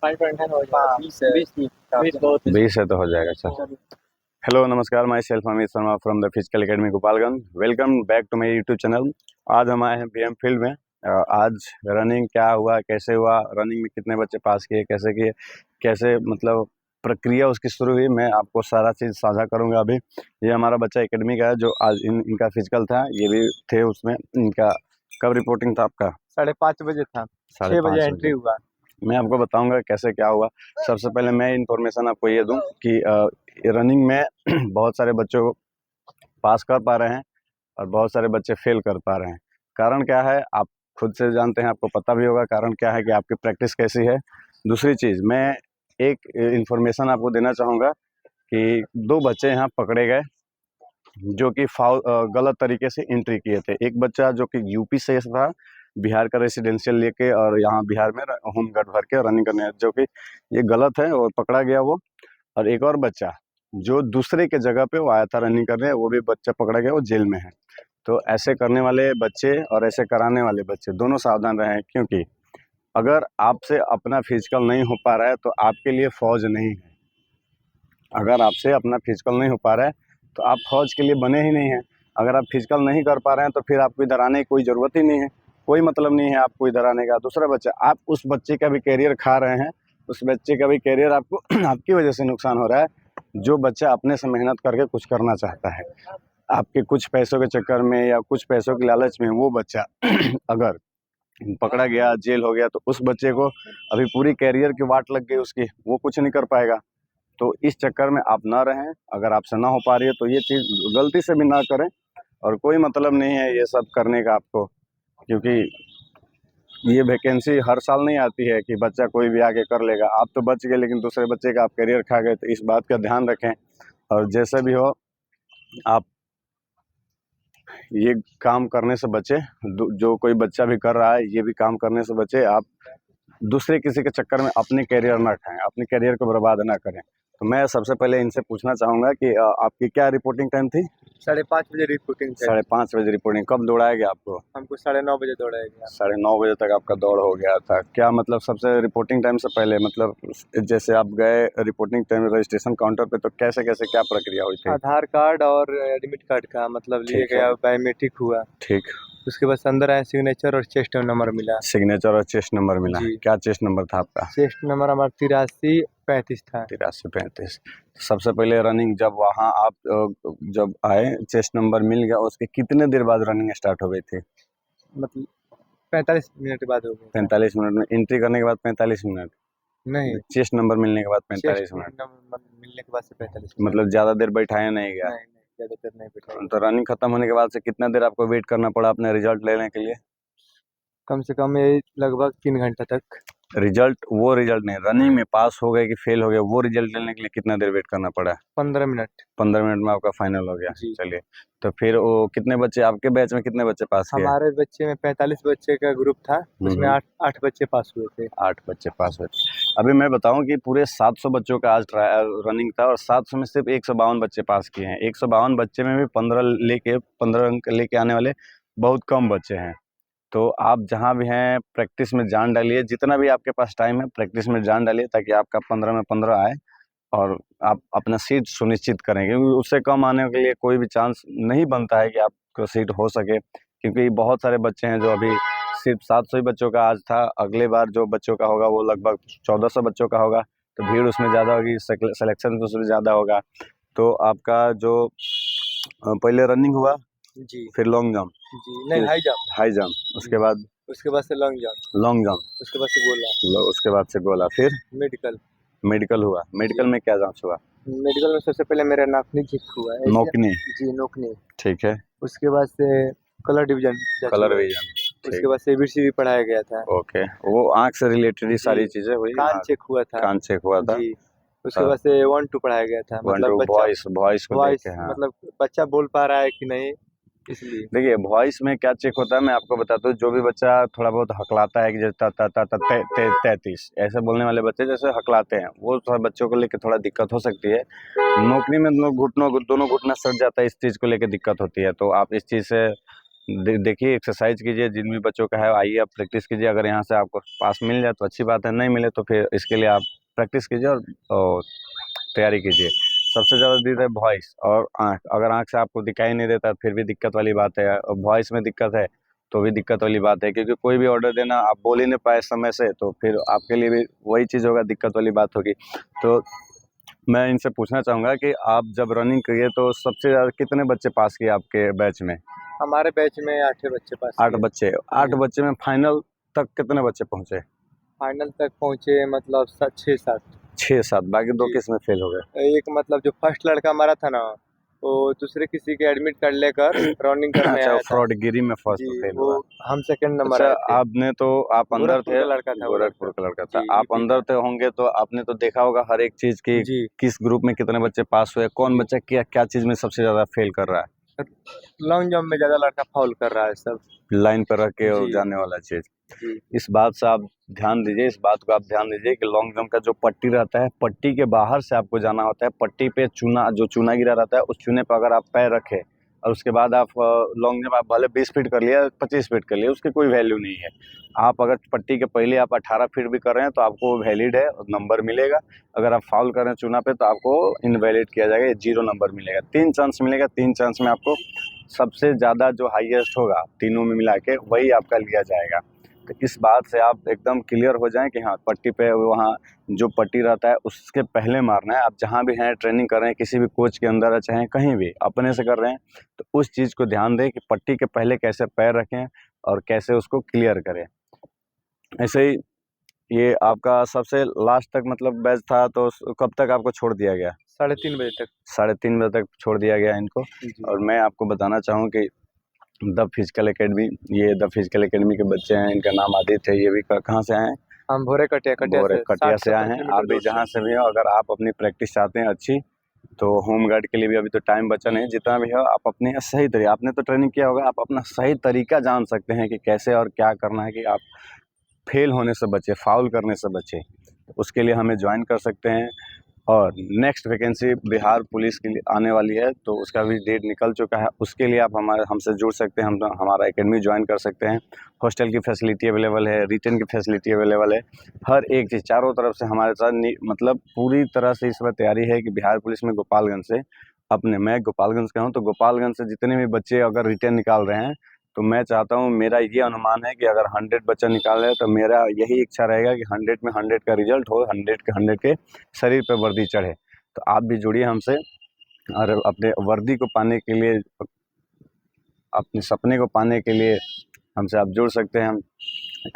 20 है तो हो जाएगा सर। हेलो नमस्कार, my self Amit Sharma from the physical academy Gopalganj. Welcome back to my YouTube channel. आज हम आए हैं बीएम फील्ड में। आज रनिंग क्या हुआ, कैसे हुआ, रनिंग में कितने बच्चे पास किए, कैसे मतलब प्रक्रिया उसकी शुरू हुई, मैं आपको सारा चीज़ साझा करूंगा। अभी ये हमारा बच्चा एकेडमी का है जो आज इनका फिजिकल था, ये भी थे उसमें। इनका कब रिपोर्टिंग था आपका? 5:30 बजे था। 6:30 बजे एंट्री हुआ। मैं आपको बताऊंगा कैसे क्या हुआ। सबसे पहले मैं इन्फॉर्मेशन आपको ये दूं कि रनिंग में बहुत सारे बच्चों को पास कर पा रहे हैं और बहुत सारे बच्चे फेल कर पा रहे हैं। कारण क्या है आप खुद से जानते हैं, आपको पता भी होगा कारण क्या है कि आपकी प्रैक्टिस कैसी है। दूसरी चीज़ मैं एक इन्फॉर्मेशन आपको देना चाहूँगा कि 2 बच्चे यहाँ पकड़े गए जो कि गलत तरीके से एंट्री किए थे। एक बच्चा जो कि यूपी से था, बिहार का रेसिडेंशियल लेके और यहाँ बिहार में होम गार्ड भर के रनिंग करने, जो कि ये गलत है और पकड़ा गया वो। और एक और बच्चा जो दूसरे के जगह पे वो आया था रनिंग करने, वो भी बच्चा पकड़ा गया, वो जेल में है। तो ऐसे करने वाले बच्चे और ऐसे कराने वाले बच्चे दोनों सावधान रहें, क्योंकि अगर आपसे अपना फिजिकल नहीं हो पा रहा है तो आपके लिए फौज नहीं है। अगर आपसे अपना फिजिकल नहीं हो पा रहा है तो आप फौज के लिए बने ही नहीं हैं। अगर आप फिजिकल नहीं कर पा रहे हैं तो फिर आपको इधर आने की कोई ज़रूरत ही नहीं है, कोई मतलब नहीं है आपको इधर आने का। दूसरा बच्चा, आप उस बच्चे का भी कैरियर खा रहे हैं, उस बच्चे का भी कैरियर आपको आपकी वजह से नुकसान हो रहा है। जो बच्चा अपने से मेहनत करके कुछ करना चाहता है, आपके कुछ पैसों के चक्कर में या कुछ पैसों के लालच में वो बच्चा अगर पकड़ा गया, जेल हो गया, तो उस बच्चे को अभी पूरी कैरियर की वाट लग गई उसकी, वो कुछ नहीं कर पाएगा। तो इस चक्कर में आप ना रहें। अगर आपसे ना हो पा रही है तो ये चीज़ गलती से भी ना करें, और कोई मतलब नहीं है ये सब करने का आपको, क्योंकि ये वैकेंसी हर साल नहीं आती है कि बच्चा कोई भी आके कर लेगा। आप तो बच गए लेकिन दूसरे बच्चे का आप करियर खा गए, तो इस बात का ध्यान रखें। और जैसे भी हो आप ये काम करने से बचे, जो कोई बच्चा भी कर रहा है ये भी काम करने से बचे। आप दूसरे किसी के चक्कर में अपनी करियर ना खाएं, अपनी करियर को बर्बाद ना करें। तो मैं सबसे पहले इनसे पूछना चाहूँगा कि आपकी क्या रिपोर्टिंग टाइम थी? 5:30 बजे रिपोर्टिंग थी। 5:30 बजे रिपोर्टिंग। कब दौड़ाया गया आपको? हमको 9:30 बजे दौड़ाया गया। 9:30 बजे तक आपका दौड़ हो गया था। क्या मतलब सबसे रिपोर्टिंग टाइम से पहले, मतलब जैसे आप गए रिपोर्टिंग टाइम रजिस्ट्रेशन काउंटर पे, तो कैसे कैसे क्या प्रक्रिया हुई थी? आधार कार्ड और एडमिट कार्ड का मतलब लिए ठीक है। गया, बायोमेट्रिक हुआ। ठीक। उसके बाद अंदर आया, सिग्नेचर और चेस्ट नंबर मिला। सिग्नेचर और चेस्ट नंबर मिला। जी। क्या चेस्ट नंबर था आपका? चेस्ट नंबर हमारा 83-35 था। 83-35। सबसे पहले रनिंग जब वहाँ आप जब आए, चेस्ट नंबर मिल गया, उसके कितने देर बाद रनिंग स्टार्ट हो गई थी? मतलब 45 मिनट के बाद हो गया। 45 मिनट में एंट्री करने के बाद 45 मिनट? नहीं, चेस्ट नंबर मिलने के बाद 45 चेस्ट मिनट? नंबर मिलने के बाद से 45 मिनट। मतलब ज़्यादा देर बैठाया नहीं गया? नहीं, ज़्यादा देर नहीं बैठा। तो रनिंग खत्म होने के बाद से कितना देर आपको वेट करना पड़ा अपने रिजल्ट लेने के लिए? कम से कम ये लगभग 3 घंटा तक। रिजल्ट, वो रिजल्ट नहीं, रनिंग में पास हो गए कि फेल हो गए, वो रिजल्ट लेने के लिए कितना देर वेट करना पड़ा? 15 मिनट। 15 मिनट में आपका फाइनल हो गया। जी। चलिए, तो फिर वो कितने बच्चे आपके बैच में, कितने बच्चे पास किए? हमारे बच्चे में 45 बच्चे का ग्रुप था, उसमें 8 बच्चे पास हुए थे। 8 बच्चे पास हुए। अभी मैं बताऊं कि पूरे 700 बच्चों का आज रनिंग था और 700 में सिर्फ 152 बच्चे पास किए हैं। 152 बच्चे में भी 15 अंक लेके आने वाले बहुत कम बच्चे हैं। तो आप जहां भी हैं प्रैक्टिस में जान डालिए, जितना भी आपके पास टाइम है प्रैक्टिस में जान डालिए, ताकि आपका 15 में 15 आए और आप अपना सीट सुनिश्चित करें, क्योंकि उससे कम आने के लिए कोई भी चांस नहीं बनता है कि आपको सीट हो सके। क्योंकि बहुत सारे बच्चे हैं जो अभी सिर्फ 700 ही बच्चों का आज था, अगले बार जो बच्चों का होगा वो लगभग 1400 बच्चों का होगा, तो भीड़ उसमें ज़्यादा होगी, सिलेक्शन भी उसमें ज़्यादा होगा। तो आपका जो पहले रनिंग हुआ, जी। फिर लॉन्ग जंप, जी, नहीं, हाई जंप, उसके बाद से लॉन्ग जंप, उसके बाद से गोला, उसके बाद से गोला, फिर मेडिकल। मेडिकल हुआ। मेडिकल में क्या जांच हुआ? मेडिकल में सबसे पहले मेरा नाखूनी चेक हुआ है। नोकनी? जी, नोकनी। ठीक है। उसके बाद से कलर डिवीजन जांच कलर हुआ। विजन? उसके बाद से एबीसीडी पढ़ाया गया था। ओके, वो आंख से रिलेटेड ही सारी जी। चीजें हुई। कान चेक हुआ था। कान चेक हुआ था। जी। उसके बाद से 1-2 पढ़ाया गया था, मतलब बच्चा वॉइस को देख के, हाँ। मतलब बच्चा बोल पा रहा है कि नहीं, इसलिए। देखिए वॉइस में क्या चेक होता है मैं आपको बताता हूँ। जो भी बच्चा थोड़ा बहुत हकलाता है कि जैसे 33 ऐसे बोलने वाले बच्चे जैसे हकलाते हैं, वो थोड़ा बच्चों को लेकर थोड़ा दिक्कत हो सकती है। नौकरी में दोनों घुटना सट जाता है, इस चीज़ को लेकर दिक्कत होती है। तो आप इस चीज़ से देखिए एक्सरसाइज कीजिए, जिन भी बच्चों का है आइए आप प्रैक्टिस कीजिए। अगर यहाँ से आपको पास मिल जाए तो अच्छी बात है, नहीं मिले तो फिर इसके लिए आप प्रैक्टिस कीजिए और तैयारी कीजिए। सबसे ज़्यादा दिक्कत है वॉइस और आँख। अगर आँख से आपको दिखाई नहीं देता फिर भी दिक्कत वाली बात है, और वॉइस में दिक्कत है तो भी दिक्कत वाली बात है, क्योंकि कोई भी ऑर्डर देना आप बोल ही नहीं पाए समय से तो फिर आपके लिए भी वही चीज़ होगा, दिक्कत वाली बात होगी। तो मैं इनसे पूछना चाहूँगा कि आप जब रनिंग किए तो सबसे ज़्यादा कितने बच्चे पास किए आपके बैच में? हमारे बैच में 8 बच्चे पास 8 किए। बच्चे। 8 बच्चे में फाइनल तक कितने बच्चे पहुँचे? फाइनल तक पहुँचे मतलब 6-7। 6-7, बाकी 2 जी। किस में फेल हो गए? एक मतलब जो फर्स्ट लड़का हमारा था ना, वो दूसरे किसी के एडमिट कार्ड लेकर रनिंग करने अच्छा, आया था। फ्रॉडगिरी में फर्स्ट जी, फेल वो हुआ। हम सेकंड नंबर अच्छा, आए थे। आपने तो आप अंदर गोरखपुर थे, का लड़का था वो गोरखपुर लड़का। का लड़का था। जी, आप यूपी अंदर का। थे होंगे तो आपने तो देखा होगा हर एक चीज़ की जी। किस ग्रुप में कितने बच्चे पास हुए, कौन जी। बच्चा क्या क्या चीज़ में सबसे ज़्यादा फेल कर रहा है? लॉन्ग जंप में ज़्यादा लड़का फाउल कर रहा है सब। लाइन पर रख के और जी, जाने वाला चीज़। जी। इस बात से आप ध्यान दीजिए, इस बात को आप ध्यान दीजिए कि लॉन्ग जंप का जो पट्टी रहता है, पट्टी के बाहर से आपको जाना होता है। पट्टी पे चूना गिरा रहता है, उस चूने पे अगर आप पैर रखें और उसके बाद आप लॉन्ग जंप आप भले 20 फीट कर लिया, 25 फीट कर लिया, उसकी कोई वैल्यू नहीं है। आप अगर पट्टी के पहले आप 18 फीट भी कर रहे हैं तो आपको वैलिड है और नंबर मिलेगा। अगर आप फाउल कर रहे हैं चूना पे तो आपको इनवैलिड किया जाएगा, 0 नंबर मिलेगा। 3 चांस मिलेगा, 3 चांस में आपको सबसे ज़्यादा जो हाईएस्ट होगा तीनों में मिला के वही आपका लिया जाएगा। तो इस बात से आप एकदम क्लियर हो जाएं कि हाँ, पट्टी पे वहाँ जो पट्टी रहता है उसके पहले मारना है। आप जहाँ भी हैं, ट्रेनिंग कर रहे हैं, किसी भी कोच के अंदर है, चाहे कहीं भी अपने से कर रहे हैं, तो उस चीज़ को ध्यान दें कि पट्टी के पहले कैसे पैर रखें और कैसे उसको क्लियर करें। ऐसे ही ये आपका सबसे लास्ट तक मतलब बैच था तो कब तक आपको छोड़ दिया गया? 3:30 बजे तक। 3:30 बजे तक छोड़ दिया गया इनको। जी। और मैं आपको बताना चाहूँ कि द फिजिकल एकेडमी, ये द फिजिकल एकेडमी के बच्चे हैं, इनका नाम आदित्य है। ये भी कहाँ से आए हैं? हम भोरे कटिया भोरे से कटिया से 60-70 आए हैं। किलोमीटर आप भी दूर जहाँ से। से भी हो, अगर आप अपनी प्रैक्टिस चाहते हैं अच्छी, तो होम गार्ड के लिए भी अभी तो टाइम बचा नहीं। जितना भी हो आप अपने सही तरीके, आपने तो ट्रेनिंग किया होगा, आप अपना सही तरीका जान सकते हैं कि कैसे और क्या करना है कि आप फेल होने से बचे, फाउल करने से बचे। उसके लिए हमें ज्वाइन कर सकते हैं। और नेक्स्ट वैकेंसी बिहार पुलिस के लिए आने वाली है, तो उसका भी डेट निकल चुका है। उसके लिए आप हमसे जुड़ सकते हैं, हम हमारा एकेडमी ज्वाइन कर सकते हैं। हॉस्टल की फैसिलिटी अवेलेबल है, रिटर्न की फैसिलिटी अवेलेबल है। हर एक चीज़ चारों तरफ से हमारे साथ मतलब पूरी तरह से इस बार तैयारी है कि बिहार पुलिस में गोपालगंज से मैं गोपालगंज का हूँ, तो गोपालगंज से जितने भी बच्चे अगर रिटर्न निकाल रहे हैं, तो मैं चाहता हूँ, मेरा ये अनुमान है कि अगर 100 बच्चा निकाल रहे हैं तो मेरा यही इच्छा रहेगा कि 100 में 100 का रिजल्ट हो, 100 के शरीर पे वर्दी चढ़े। तो आप भी जुड़िए हमसे और अपने वर्दी को पाने के लिए, अपने सपने को पाने के लिए हमसे आप जुड़ सकते हैं।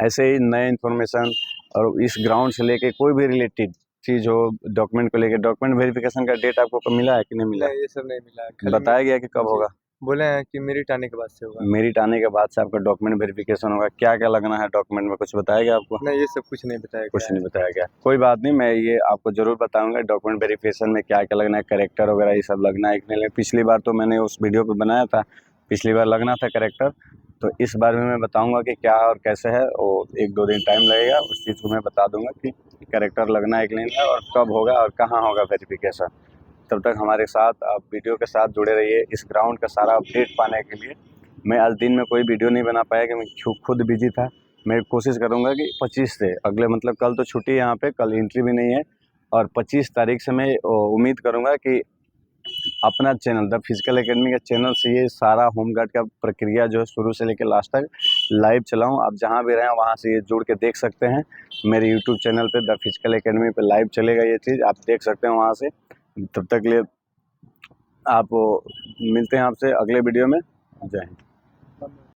ऐसे ही नए इन्फॉर्मेशन और इस ग्राउंड से लेके कोई भी रिलेटेड चीज़ हो, डॉक्यूमेंट को लेके, डॉक्यूमेंट वेरिफिकेशन का डेट आपको कब मिला है कि नहीं मिला? नहीं, ये सब नहीं मिला है। खाली बताया गया कि कब जी, होगा? बोले हैं कि मेरिट आने के बाद से होगा। मेरिट आने के बाद से आपका डॉक्यूमेंट वेरिफिकेशन होगा। क्या क्या लगना है डॉक्यूमेंट में, कुछ बताया गया आपको? नहीं, ये सब कुछ नहीं बताया कुछ गया नहीं बताया गया। कोई बात नहीं, मैं ये आपको ज़रूर बताऊंगा डॉक्यूमेंट वेरिफिकेशन में क्या क्या लगना है, कैरेक्टर वगैरह ये सब लगना है कि नहीं। पिछली बार तो मैंने उस वीडियो पे बनाया था, पिछली बार लगना था कैरेक्टर, तो इस बार में मैं बताऊंगा कि क्या और कैसे है। वो 1-2 दिन टाइम लगेगा, उस चीज़ को मैं बता दूंगा कि कैरेक्टर लगना है कि नहीं है और कब होगा और कहाँ होगा वेरिफिकेशन। तब तक हमारे साथ आप वीडियो के साथ जुड़े रहिए। इस ग्राउंड का सारा अपडेट पाने के लिए मैं आज दिन में कोई वीडियो नहीं बना पाया कि मैं खुद बिजी था। मैं कोशिश करूंगा कि 25 से अगले मतलब कल तो छुट्टी है, यहाँ पे कल एंट्री भी नहीं है, और 25 तारीख से मैं उम्मीद करूंगा कि अपना चैनल द फिजिकल एकेडमी के चैनल से ये सारा होम गार्ड का प्रक्रिया जो है शुरू से लेकर लास्ट तक लाइव चलाऊँ। आप जहाँ भी रहें वहाँ से ये जुड़ के देख सकते हैं। मेरे यूट्यूब चैनल पे द फिजिकल एकेडमी पे लाइव चलेगा ये चीज़, आप देख सकते हैं वहाँ से। तब तक के लिए आप मिलते हैं आपसे अगले वीडियो में। जय हिंद।